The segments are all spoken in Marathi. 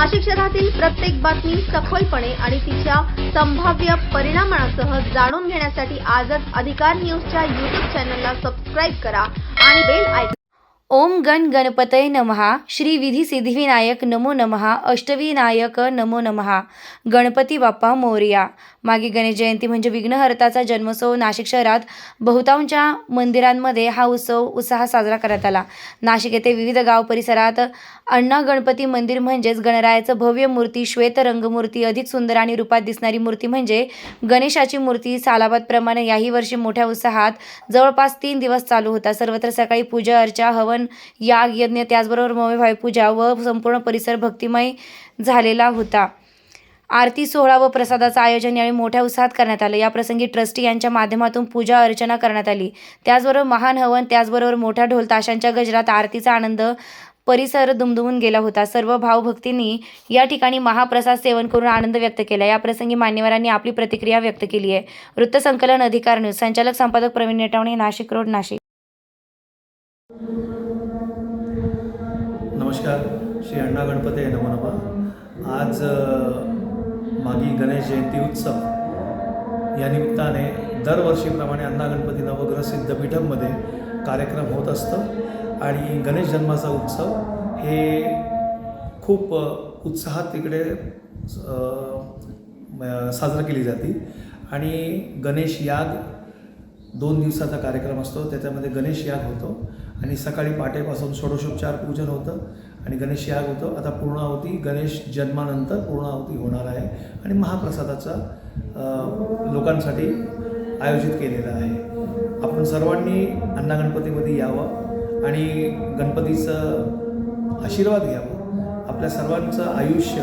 नाशिक शहरातील प्रत्येक बातमी सखोलपणे आणि तिच्या संभाव्य परिणामांसह जाणून घेण्यासाठी आजच अधिकार न्यूजच्या YouTube चॅनलला सबस्क्राइब करा आणि बेल आयकॉन। ओम गण गणपतये नमः। श्री विधी सिद्धिविनायक नमो नमः। अष्टविनायक नमो नमः। गणपती बाप्पा मोरया। मागे गणेश जयंती म्हणजे विघ्नहर्ताचा जन्मोत्सव नाशिक शहरात बहुतांश मंदिरांमध्ये हा उत्सव उत्साहात साजरा करण्यात आला। नाशिक येथे विविध गाव परिसरात अण्णा गणपती मंदिर म्हणजेच गणरायाचं भव्य मूर्ती, श्वेत रंगमूर्ती, अधिक सुंदर आणि रूपात दिसणारी मूर्ती म्हणजे गणेशाची मूर्ती सालाबादप्रमाणे याही वर्षी मोठ्या उत्साहात जवळपास 3 दिवस चालू होता। सर्वत्र सकाळी पूजा अर्चा, हवन, याग, यज्ञ, त्याचबरोबर मौन पूजा व संपूर्ण परिसर भक्तिमय झालेला होता। आरती सोहळा व प्रसादाचं आयोजन यावेळी मोठ्या उत्साहात करण्यात आलं। या प्रसंगी ट्रस्टी यांच्या माध्यमातून पूजा अर्चना करण्यात आली। त्याचबरोबर महान हवन, त्याचबरोबर मोठ्या ढोल ताशांच्या गजरात आरतीचा आनंद परिसर दुमदुमून गेला होता। सर्व भावभक्तींनी या ठिकाणी महाप्रसाद सेवन करून आनंद व्यक्त केला। या प्रसंगी मान्यवरांनी आपली प्रतिक्रिया व्यक्त केली आहे। वृत्तसंकलन अधिकार न्यूज, संचालक संपादक प्रवीण नेटावणे, नाशिक रोड, नाशिक। नमस्कार, श्री अण्णा गणपतये नमो नमः। आज मागी गणेश जयंती उत्सव या निमित्ताने दरवर्षीप्रमाणे अण्णा गणपती नवग्रह सिद्धपीठममध्ये कार्यक्रम होत असतं आणि गणेश जन्माचा उत्सव हे खूप उत्साहात तिकडे साजरा केली जाते आणि गणेश याग 2 दिवसाचा कार्यक्रम असतो। त्याच्यामध्ये गणेश याग होतो आणि सकाळी पहाटेपासून षोडशोपचार पूजन होतं आणि गणेश याग होतं। आता पूर्णाहुती गणेश जन्मानंतर पूर्णाहुती होणार आहे आणि महाप्रसादाचा लोकांसाठी आयोजित केलेला आहे। आपण सर्वांनी अण्णा गणपतीमध्ये यावं आणि गणपतीचं आशीर्वाद घ्यावं। आपल्या सर्वांचं आयुष्य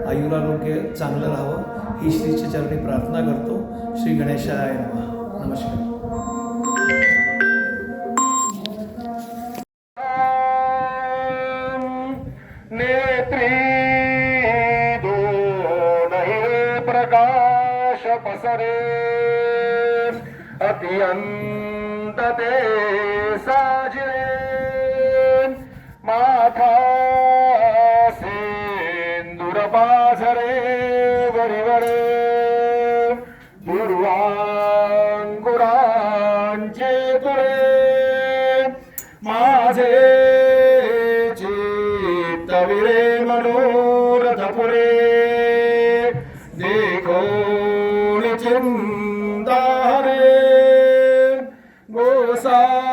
आयुरारोग्य चांगलं राहावं ही श्रीच्या चरणी प्रार्थना करतो। श्री गणेशाय नमः। नमस्कार। नेत्री दोनहि प्रकाश पसरे अत्यंत ते साजरे माथा सिंदूर पाझरे वरिवरे दुर्वांकुरांचे तुरे माझे चित्तविरे मनोरथ पुरे देखोन चिंता हरे गोसावी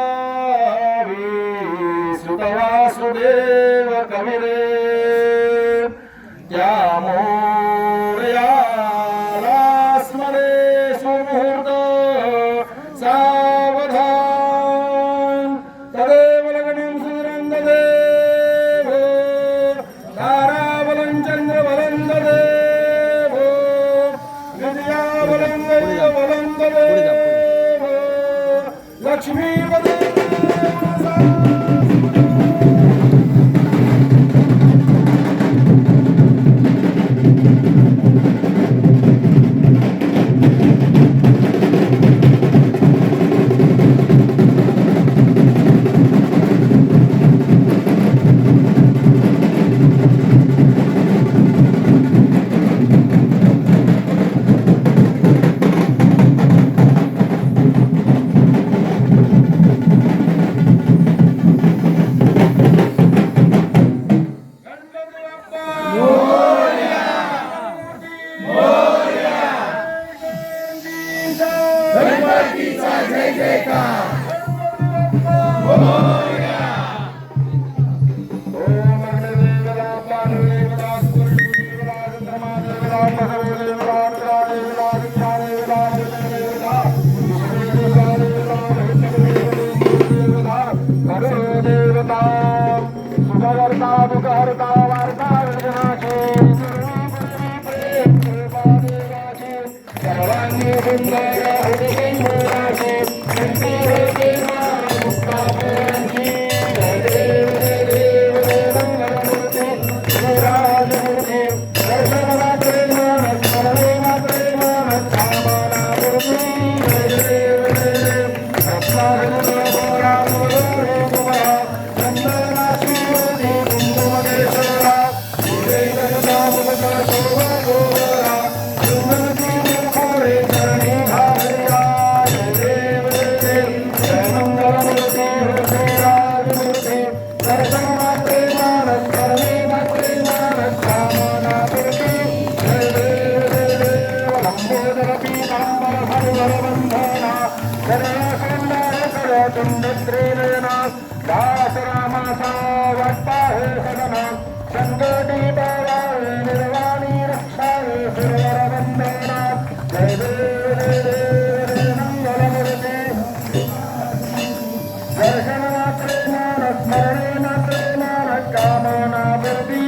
सुत वासुदेव कविरे त्या मोरयाला स्मरे सुमुहूर्त सावधान तदेव लग्नं सुरं ददेव ताराबलं चंद्रबलं ददेव विद्याबलं दैवबलं ददेव लक्ष्मीपदे गणपतीचा जय जयकार मोरया। ओम गणदेवला पार्वतीला सुरदेवला धर्मादेवला महादेवला देवला विद्यादेवला देवला देवला देवता सुखहर्ता दुःखहर्ता वार्ता विघ्नाची सर्वांनी सुंदर आश्रमाचा वाटपा हे सदन संकटी पावावे निर्वाणी रक्षावे सुरवर वंदना जय देव मंगलमूर्ती दर्शन मात्रे मान स्मरणे मात्रे मान कामना वृद्धी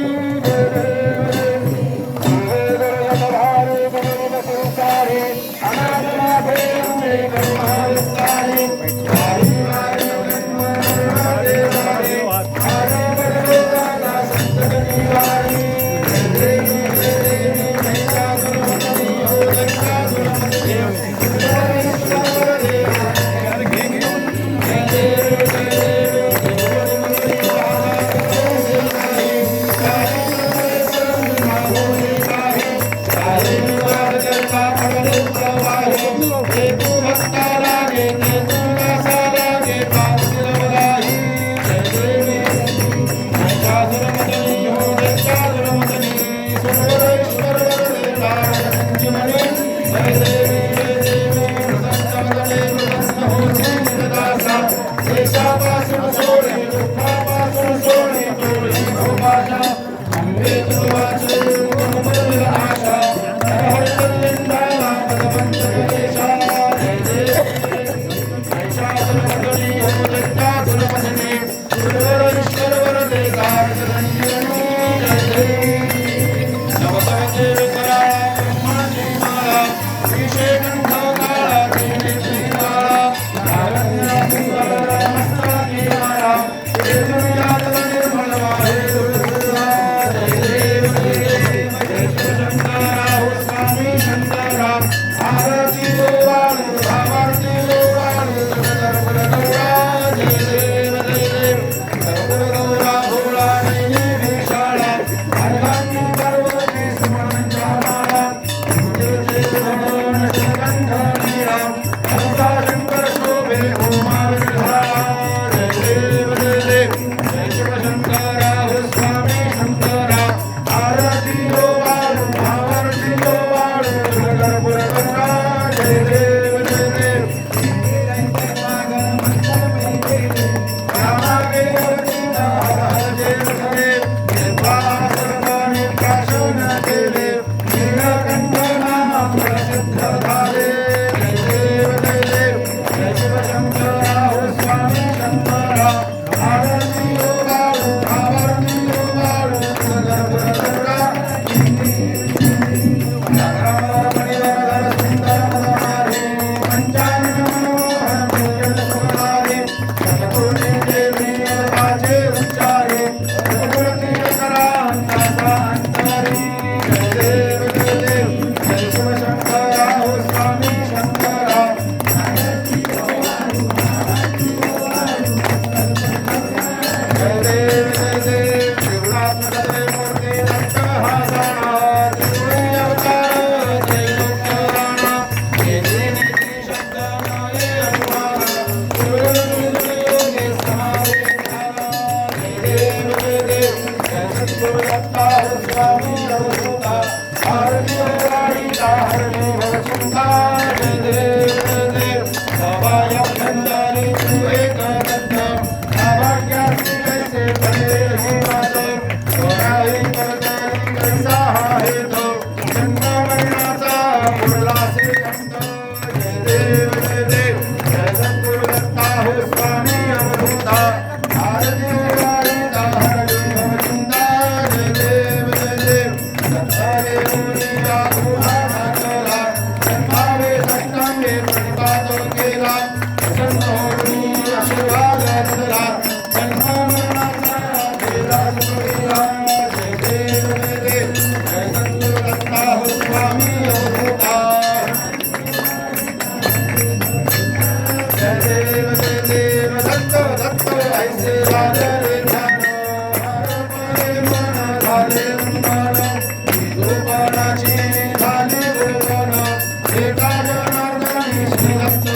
गोपाळाची झाली गोवन एका जनार्दनी श्रीदत्त